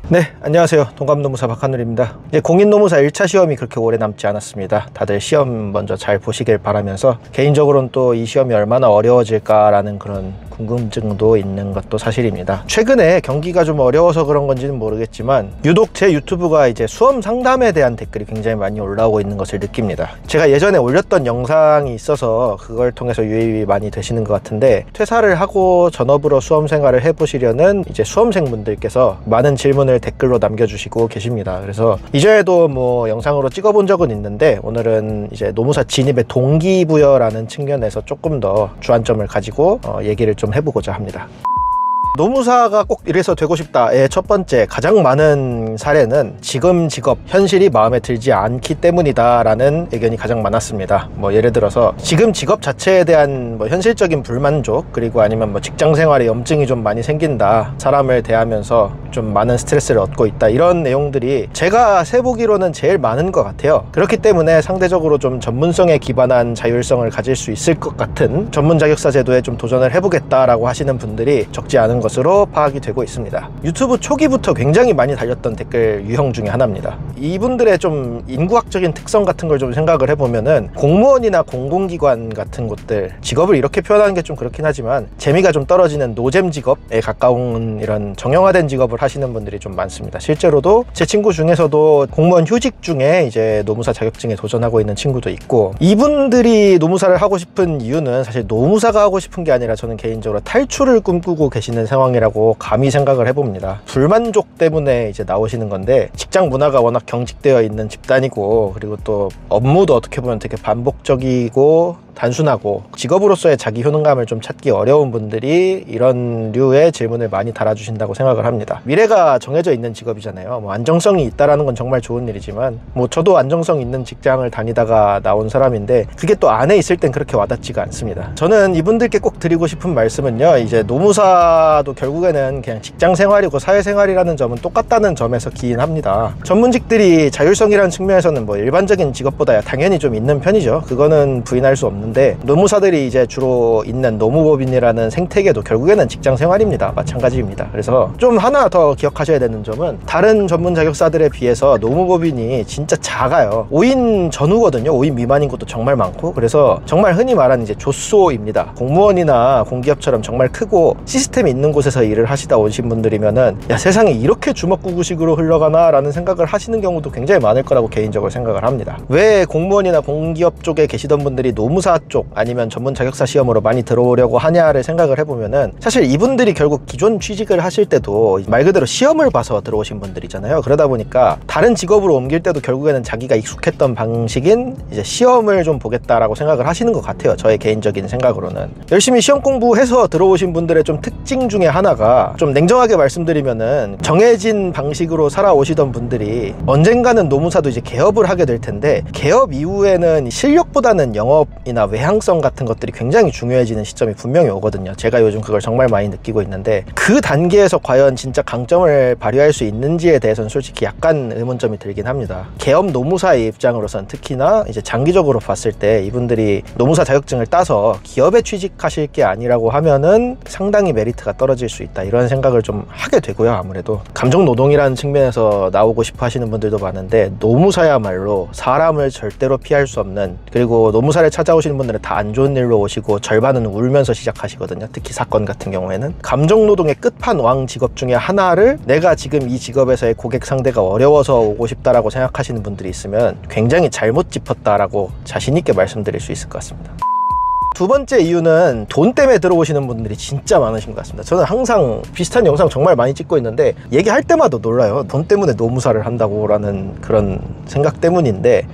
네, 안녕하세요. 동감노무사 박하늘입니다. 이제 공인노무사 1차 시험이 그렇게 오래 남지 않았습니다. 다들 시험 먼저 잘 보시길 바라면서, 개인적으로는 또 이 시험이 얼마나 어려워질까라는 그런 궁금증도 있는 것도 사실입니다. 최근에 경기가 좀 어려워서 그런 건지는 모르겠지만 유독 제 유튜브가 이제 수험 상담에 대한 댓글이 굉장히 많이 올라오고 있는 것을 느낍니다. 제가 예전에 올렸던 영상이 있어서 그걸 통해서 유입이 많이 되시는 것 같은데, 퇴사를 하고 전업으로 수험 생활을 해보시려는 이제 수험생분들께서 많은 질문을 댓글로 남겨주시고 계십니다. 그래서 이전에도 뭐 영상으로 찍어본 적은 있는데, 오늘은 이제 노무사 진입의 동기부여라는 측면에서 조금 더 주안점을 가지고 얘기를 좀 해보고자 합니다. 노무사가 꼭 이래서 되고 싶다의 첫 번째, 가장 많은 사례는 지금 직업, 현실이 마음에 들지 않기 때문이다 라는 의견이 가장 많았습니다. 뭐 예를 들어서 지금 직업 자체에 대한 뭐 현실적인 불만족, 그리고 아니면 뭐 직장생활에 염증이 좀 많이 생긴다, 사람을 대하면서 좀 많은 스트레스를 얻고 있다, 이런 내용들이 제가 세보기로는 제일 많은 것 같아요. 그렇기 때문에 상대적으로 좀 전문성에 기반한 자율성을 가질 수 있을 것 같은 전문 자격사 제도에 좀 도전을 해보겠다라고 하시는 분들이 적지 않은 것으로 파악이 되고 있습니다. 유튜브 초기부터 굉장히 많이 달렸던 댓글 유형 중에 하나입니다. 이분들의 좀 인구학적인 특성 같은 걸 좀 생각을 해보면은, 공무원이나 공공기관 같은 곳들, 직업을 이렇게 표현하는 게 좀 그렇긴 하지만 재미가 좀 떨어지는 노잼 직업에 가까운 이런 정형화된 직업을 하시는 분들이 좀 많습니다. 실제로도 제 친구 중에서도 공무원 휴직 중에 이제 노무사 자격증에 도전하고 있는 친구도 있고, 이분들이 노무사를 하고 싶은 이유는 사실 노무사가 하고 싶은 게 아니라 저는 개인적으로 탈출을 꿈꾸고 계시는 상황이라고 감히 생각을 해봅니다. 불만족 때문에 이제 나오시는 건데, 직장 문화가 워낙 경직되어 있는 집단이고, 그리고 또 업무도 어떻게 보면 되게 반복적이고 단순하고 직업으로서의 자기 효능감을 좀 찾기 어려운 분들이 이런 류의 질문을 많이 달아주신다고 생각을 합니다. 미래가 정해져 있는 직업이잖아요. 뭐 안정성이 있다라는 건 정말 좋은 일이지만, 뭐 저도 안정성 있는 직장을 다니다가 나온 사람인데 그게 또 안에 있을 땐 그렇게 와닿지가 않습니다. 저는 이분들께 꼭 드리고 싶은 말씀은요, 이제 노무사도 결국에는 그냥 직장생활이고 사회생활이라는 점은 똑같다는 점에서 기인합니다. 전문직들이 자율성이라는 측면에서는 뭐 일반적인 직업보다 당연히 좀 있는 편이죠. 그거는 부인할 수 없는 데, 노무사들이 이제 주로 있는 노무법인이라는 생태계도 결국에는 직장 생활입니다. 마찬가지입니다. 그래서 좀 하나 더 기억하셔야 되는 점은, 다른 전문 자격사들에 비해서 노무법인이 진짜 작아요. 5인 전후거든요. 5인 미만인 것도 정말 많고, 그래서 정말 흔히 말하는 이제 조소입니다. 공무원이나 공기업처럼 정말 크고 시스템이 있는 곳에서 일을 하시다 오신 분들이면은, 야, 세상에 이렇게 주먹구구식으로 흘러가나 라는 생각을 하시는 경우도 굉장히 많을 거라고 개인적으로 생각을 합니다. 왜 공무원이나 공기업 쪽에 계시던 분들이 노무사 쪽 아니면 전문 자격사 시험으로 많이 들어오려고 하냐를 생각을 해보면은, 사실 이분들이 결국 기존 취직을 하실 때도 말 그대로 시험을 봐서 들어오신 분들이잖아요. 그러다 보니까 다른 직업으로 옮길 때도 결국에는 자기가 익숙했던 방식인 이제 시험을 좀 보겠다라고 생각을 하시는 것 같아요. 저의 개인적인 생각으로는. 열심히 시험 공부해서 들어오신 분들의 좀 특징 중에 하나가, 좀 냉정하게 말씀드리면은 정해진 방식으로 살아오시던 분들이 언젠가는 노무사도 이제 개업을 하게 될 텐데, 개업 이후에는 실력보다는 영업이나 외향성 같은 것들이 굉장히 중요해지는 시점이 분명히 오거든요. 제가 요즘 그걸 정말 많이 느끼고 있는데, 그 단계에서 과연 진짜 강점을 발휘할 수 있는지에 대해서는 솔직히 약간 의문점이 들긴 합니다. 개업 노무사의 입장으로선 특히나 이제 장기적으로 봤을 때 이분들이 노무사 자격증을 따서 기업에 취직하실 게 아니라고 하면은 상당히 메리트가 떨어질 수 있다, 이런 생각을 좀 하게 되고요. 아무래도 감정노동이라는 측면에서 나오고 싶어 하시는 분들도 많은데, 노무사야말로 사람을 절대로 피할 수 없는, 그리고 노무사를 찾아오시는 분들은 다 안 좋은 일로 오시고 절반은 울면서 시작하시거든요. 특히 사건 같은 경우에는 감정노동의 끝판왕 직업 중에 하나를, 내가 지금 이 직업에서의 고객 상대가 어려워서 오고 싶다라고 생각하시는 분들이 있으면 굉장히 잘못 짚었다라고 자신 있게 말씀드릴 수 있을 것 같습니다. 두 번째 이유는 돈 때문에 들어오시는 분들이 진짜 많으신 것 같습니다. 저는 항상 비슷한 영상 정말 많이 찍고 있는데, 얘기할 때마다 놀라요. 돈 때문에 노무사를 한다고 라는 그런 생각 때문인데,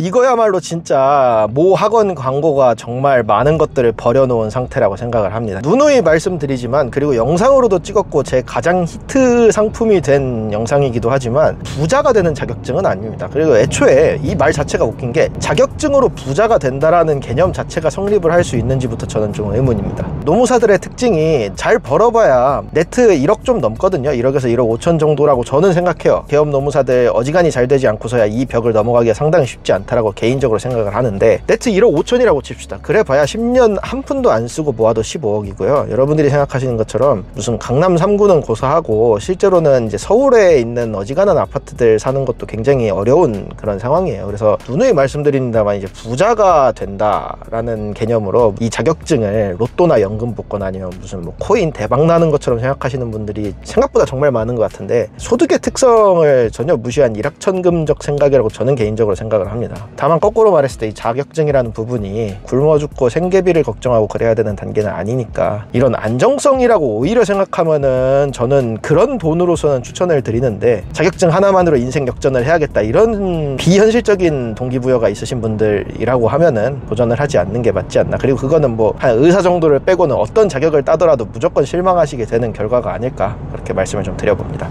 이거야말로 진짜 모 학원 광고가 정말 많은 것들을 버려놓은 상태라고 생각을 합니다. 누누이 말씀드리지만, 그리고 영상으로도 찍었고 제 가장 히트 상품이 된 영상이기도 하지만, 부자가 되는 자격증은 아닙니다. 그리고 애초에 이 말 자체가 웃긴 게, 자격증으로 부자가 된다라는 개념 자체가 성립을 할 할 수 있는지부터 저는 좀 의문입니다. 노무사들의 특징이 잘 벌어봐야 네트 1억 좀 넘거든요. 1억에서 1억 5천 정도라고 저는 생각해요. 개업 노무사들 어지간히 잘 되지 않고서야 이 벽을 넘어가기가 상당히 쉽지 않다라고 개인적으로 생각을 하는데, 네트 1억 5천이라고 칩시다. 그래 봐야 10년 한 푼도 안 쓰고 모아도 15억이고요 여러분들이 생각하시는 것처럼 무슨 강남 3구는 고사하고 실제로는 이제 서울에 있는 어지간한 아파트들 사는 것도 굉장히 어려운 그런 상황이에요. 그래서 누누이 말씀드립니다만 이제 부자가 된다라는 개념으로 이 자격증을 로또나 연금 복권 아니면 무슨 뭐 코인 대박 나는 것처럼 생각하시는 분들이 생각보다 정말 많은 것 같은데, 소득의 특성을 전혀 무시한 일확천금적 생각이라고 저는 개인적으로 생각을 합니다. 다만 거꾸로 말했을 때 이 자격증이라는 부분이 굶어 죽고 생계비를 걱정하고 그래야 되는 단계는 아니니까 이런 안정성이라고 오히려 생각하면은 저는 그런 돈으로서는 추천을 드리는데, 자격증 하나만으로 인생 역전을 해야겠다 이런 비현실적인 동기부여가 있으신 분들이라고 하면은 도전을 하지 않는 게 맞지 않나. 그리고 그거는 뭐 한 의사 정도를 빼고는 어떤 자격을 따더라도 무조건 실망하시게 되는 결과가 아닐까, 그렇게 말씀을 좀 드려봅니다.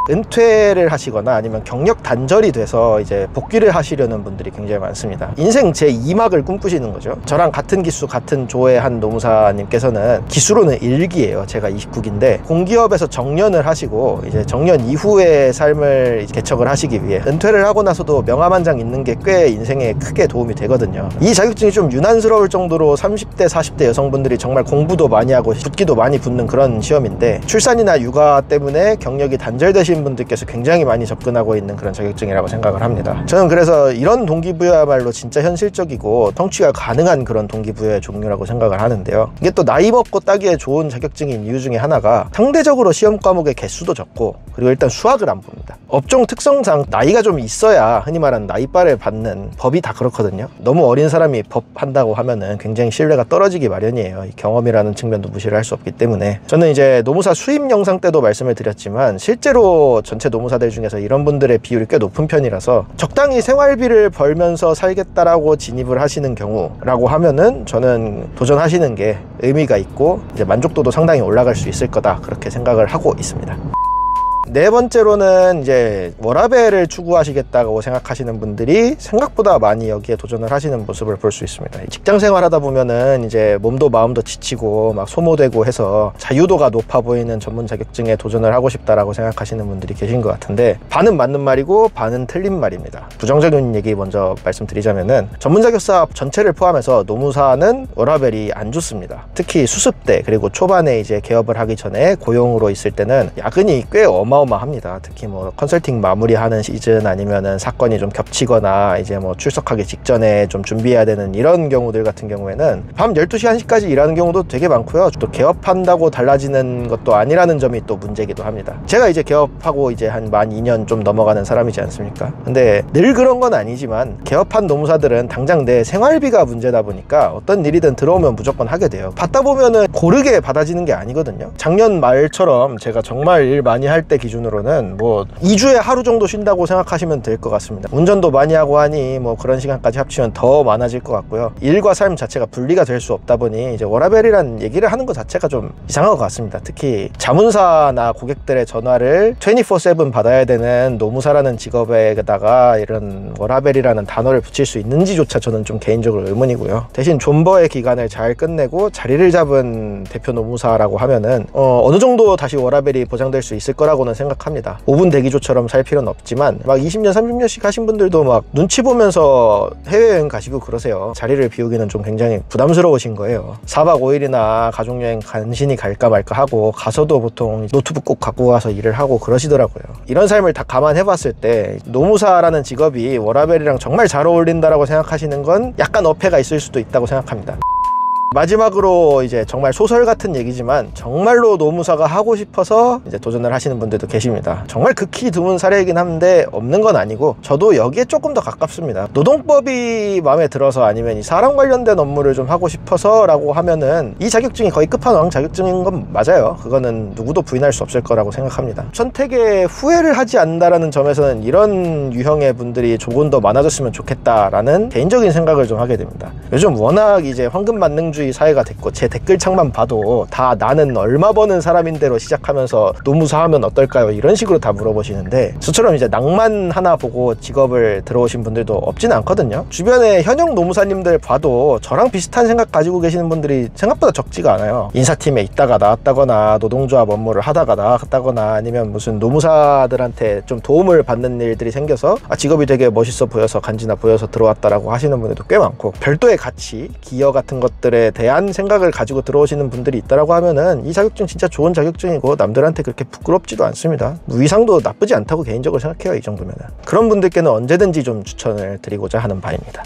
은퇴를 하시거나 아니면 경력 단절이 돼서 이제 복귀를 하시려는 분들이 굉장히 많습니다. 인생 제2막을 꿈꾸시는 거죠. 저랑 같은 기수 같은 조의 한 노무사님께서는 기수로는 1기예요 제가 29기인데 공기업에서 정년을 하시고 이제 정년 이후의 삶을 개척을 하시기 위해 은퇴를 하고 나서도 명함1장 있는 게 꽤 인생에 크게 도움이 되거든요. 이 자격증이 좀 유난스러울 정도로 30대 40대 여성분들이 정말 공부도 많이 하고 붙기도 많이 붙는 그런 시험인데, 출산이나 육아 때문에 경력이 단절되신 분들께서 굉장히 많이 접근하고 있는 그런 자격증이라고 생각을 합니다. 저는 그래서 이런 동기부여야말로 진짜 현실적이고 성취가 가능한 그런 동기부여의 종류라고 생각을 하는데요. 이게 또 나이 먹고 따기에 좋은 자격증인 이유 중에 하나가 상대적으로 시험 과목의 개수도 적고, 그리고 일단 수학을 안 봅니다. 업종 특성상 나이가 좀 있어야 흔히 말하는 나이빨을 받는, 법이 다 그렇거든요. 너무 어린 사람이 법 한다고 하면은 굉장히 신뢰가 떨어지기 마련이에요. 이 경험이라는 측면도 무시를 할 수 없기 때문에 저는 이제 노무사 수입 영상 때도 말씀을 드렸지만 실제로 전체 노무사들 중에서 이런 분들의 비율이 꽤 높은 편이라서 적당히 생활비를 벌면서 살겠다라고 진입을 하시는 경우라고 하면은 저는 도전하시는 게 의미가 있고 이제 만족도도 상당히 올라갈 수 있을 거다, 그렇게 생각을 하고 있습니다. 네 번째로는 이제 워라밸을 추구하시겠다고 생각하시는 분들이 생각보다 많이 여기에 도전을 하시는 모습을 볼 수 있습니다. 직장 생활하다 보면은 이제 몸도 마음도 지치고 막 소모되고 해서 자유도가 높아 보이는 전문 자격증에 도전을 하고 싶다라고 생각하시는 분들이 계신 것 같은데, 반은 맞는 말이고 반은 틀린 말입니다. 부정적인 얘기 먼저 말씀드리자면은 전문 자격사 전체를 포함해서 노무사는 워라밸이 안 좋습니다. 특히 수습 때 그리고 초반에 이제 개업을 하기 전에 고용으로 있을 때는 야근이 꽤 어마어마합니다. 특히 뭐 컨설팅 마무리하는 시즌 아니면은 사건이 좀 겹치거나 이제 뭐 출석하기 직전에 좀 준비해야 되는 이런 경우들 같은 경우에는 밤 12시 1시까지 일하는 경우도 되게 많고요. 또 개업한다고 달라지는 것도 아니라는 점이 또 문제이기도 합니다. 제가 이제 개업하고 이제 한 만 2년 좀 넘어가는 사람이지 않습니까? 근데 늘 그런 건 아니지만 개업한 노무사들은 당장 내 생활비가 문제다 보니까 어떤 일이든 들어오면 무조건 하게 돼요. 받다 보면은 고르게 받아지는 게 아니거든요. 작년 말처럼 제가 정말 일 많이 할 때 기준으로는 뭐 2주에 하루 정도 쉰다고 생각하시면 될 것 같습니다. 운전도 많이 하고 하니 뭐 그런 시간까지 합치면 더 많아질 것 같고요. 일과 삶 자체가 분리가 될 수 없다 보니 이제 워라밸이라는 얘기를 하는 것 자체가 좀 이상한 것 같습니다. 특히 자문사나 고객들의 전화를 24/7 받아야 되는 노무사라는 직업에다가 이런 워라밸이라는 단어를 붙일 수 있는지조차 저는 좀 개인적으로 의문이고요. 대신 존버의 기간을 잘 끝내고 자리를 잡은 대표 노무사라고 하면은 어느 정도 다시 워라밸이 보장될 수 있을 거라고는 생각합니다. 5분 대기조처럼 살 필요는 없지만 막 20년 30년씩 하신 분들도 막 눈치 보면서 해외여행 가시고 그러세요. 자리를 비우기는 좀 굉장히 부담스러우신 거예요. 4박 5일이나 가족여행 간신히 갈까 말까 하고 가서도 보통 노트북 꼭 갖고 가서 일을 하고 그러시더라고요. 이런 삶을 다 감안해 봤을 때 노무사라는 직업이 워라밸이랑 정말 잘 어울린다라고 생각하시는 건 약간 어폐가 있을 수도 있다고 생각합니다. 마지막으로 이제 정말 소설 같은 얘기지만 정말로 노무사가 하고 싶어서 이제 도전을 하시는 분들도 계십니다. 정말 극히 드문 사례이긴 한데 없는 건 아니고 저도 여기에 조금 더 가깝습니다. 노동법이 마음에 들어서 아니면 이 사람 관련된 업무를 좀 하고 싶어서 라고 하면은 이 자격증이 거의 끝판왕 자격증인 건 맞아요. 그거는 누구도 부인할 수 없을 거라고 생각합니다. 선택에 후회를 하지 않는다라는 점에서는 이런 유형의 분들이 조금 더 많아졌으면 좋겠다라는 개인적인 생각을 좀 하게 됩니다. 요즘 워낙 이제 황금 만능주의 자본주의 사회가 됐고 제 댓글창만 봐도 다 나는 얼마 버는 사람인대로 시작하면서 노무사 하면 어떨까요? 이런 식으로 다 물어보시는데 저처럼 이제 낭만 하나 보고 직업을 들어오신 분들도 없지는 않거든요. 주변에 현역 노무사님들 봐도 저랑 비슷한 생각 가지고 계시는 분들이 생각보다 적지가 않아요. 인사팀에 있다가 나왔다거나 노동조합 업무를 하다가 나왔다거나 아니면 무슨 노무사들한테 좀 도움을 받는 일들이 생겨서 직업이 되게 멋있어 보여서 간지나 보여서 들어왔다라고 하시는 분들도 꽤 많고, 별도의 가치, 기여 같은 것들에 대한 생각을 가지고 들어오시는 분들이 있다라고 하면은 이 자격증 진짜 좋은 자격증이고 남들한테 그렇게 부끄럽지도 않습니다. 위상도 나쁘지 않다고 개인적으로 생각해요. 이 정도면은. 그런 분들께는 언제든지 좀 추천을 드리고자 하는 바입니다.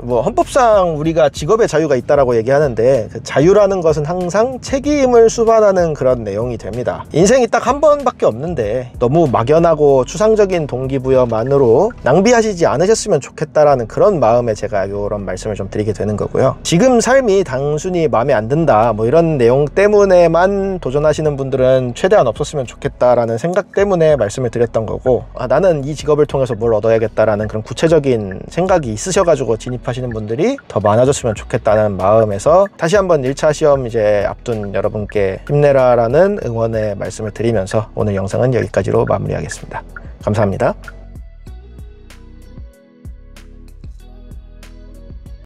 뭐 헌법상 우리가 직업의 자유가 있다라고 얘기하는데 그 자유라는 것은 항상 책임을 수반하는 그런 내용이 됩니다. 인생이 딱 한 번밖에 없는데 너무 막연하고 추상적인 동기부여만으로 낭비하시지 않으셨으면 좋겠다라는 그런 마음에 제가 이런 말씀을 좀 드리게 되는 거고요. 지금 삶이 단순히 마음에 안 든다 뭐 이런 내용 때문에만 도전하시는 분들은 최대한 없었으면 좋겠다라는 생각 때문에 말씀을 드렸던 거고, 나는 이 직업을 통해서 뭘 얻어야겠다라는 그런 구체적인 생각이 있으셔가지고 진입하시는 분들이 더 많아졌으면 좋겠다는 마음에서 다시 한번 1차 시험 이제 앞둔 여러분께 힘내라라는 응원의 말씀을 드리면서 오늘 영상은 여기까지로 마무리하겠습니다. 감사합니다.